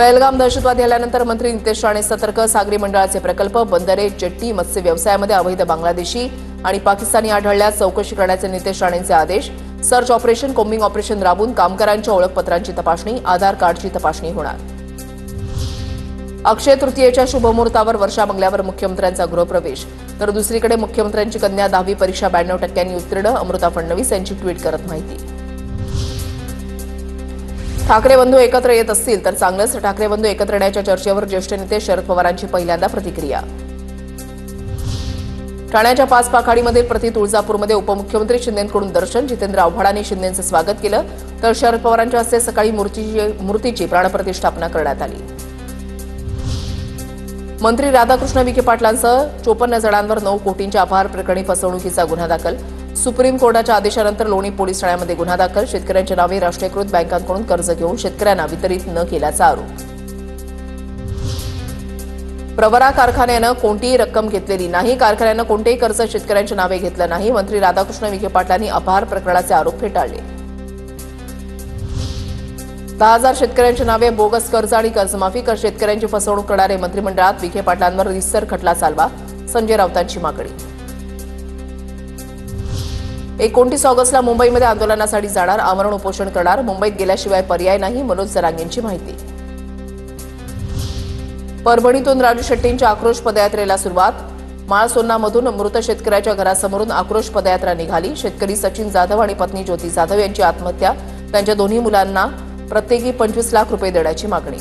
पहलगाम दहशतवादी हल्ल्यानंतर मंत्री नितेश राणे सतर्क. सागरी मंडळाचे प्रकल्प, बंदरे, जेट्टी, मत्स्य व्यवसायामध्ये अवैध बांगलादेशी आणि पाकिस्तानी आढळल्यास चौकशी करण्याचे नितेश राणेंचे आदेश. सर्च ऑपरेशन, कोम्बिंग ऑपरेशन राबवून कामगारांच्या ओळखपत्रांची तपासणी, आधार कार्डची तपासणी होणार. अक्षय तृतीयेच्या शुभमुहूर्तावर वर्षा बंगल्यावर मुख्यमंत्र्यांचा गृहप्रवेश. तर दुसरीकडे मुख्यमंत्र्यांची कन्या 10वी परीक्षा 92% उत्तीर्ण. अमृता फडणवीस यांची ट्विट करत माहिती. ठाकरे बंधू एकत्र येत असतील तर चांगलंच. ठाकरे बंधू एकत्र येण्याच्या चर्चेवर ज्येष्ठ नेते शरद पवारांची पहिल्यांदा प्रतिक्रिया. ठाण्याच्या 5 पाखाडीमधील प्रति तुळजापूरमध्ये उपमुख्यमंत्री शिंदेंकडून दर्शन. जितेंद्र आव्हाडांनी शिंदेंचं स्वागत केलं. तर शरद पवारांच्या हस्ते सकाळी मूर्तीची प्राणप्रतिष्ठापना करण्यात आली. मंत्री राधाकृष्ण विखे पाटलांसह 54 जणांवर 9 कोटींच्या अपहार प्रकरणी फसवणुकीचा गुन्हा दाखल. सुप्रीम कोर्टाच्या आदेशानंतर लोणी पोलीस ठाण्यामध्ये गुन्हा दाखल. शेतकऱ्यांच्या नावे राष्ट्रीयकृत बँकांकडून कर्ज घेऊन शेतकऱ्यांना वितरित न केल्याचा आरोप. प्रवरा कारखान्यानं कोणतीही रक्कम घेतलेली नाही. कारखान्यानं कोणतेही कर्ज शेतकऱ्यांच्या नावे घेतलं नाही. मंत्री राधाकृष्ण विखे पाटलांनी अपहार प्रकरणाचे आरोप फेटाळले. 10,000 शेतकऱ्यांच्या नावे बोगस कर्ज आणि कर्जमाफी कर शेतकऱ्यांची फसवणूक करणारे मंत्रिमंडळात. विखे पाटलांवर रितसर खटला चालवा. संजय राऊतांची मागणी. 29 ऑगस्टला मुंबईमध्ये आंदोलनासाठी जाणार. आमरण उपोषण करणार. मुंबईत गेल्याशिवाय पर्याय नाही. मनोज जरांगेंची माहिती. परभणीतून राजू शेट्टींच्या आक्रोश पदयात्रेला सुरुवात. माळसोन्नामधून मृत शेतकऱ्याच्या घरासमोरून आक्रोश पदयात्रा निघाली. शेतकरी सचिन जाधव आणि पत्नी ज्योती जाधव यांची आत्महत्या. त्यांच्या दोन्ही मुलांना प्रत्येकी 25 लाख रुपये देण्याची मागणी.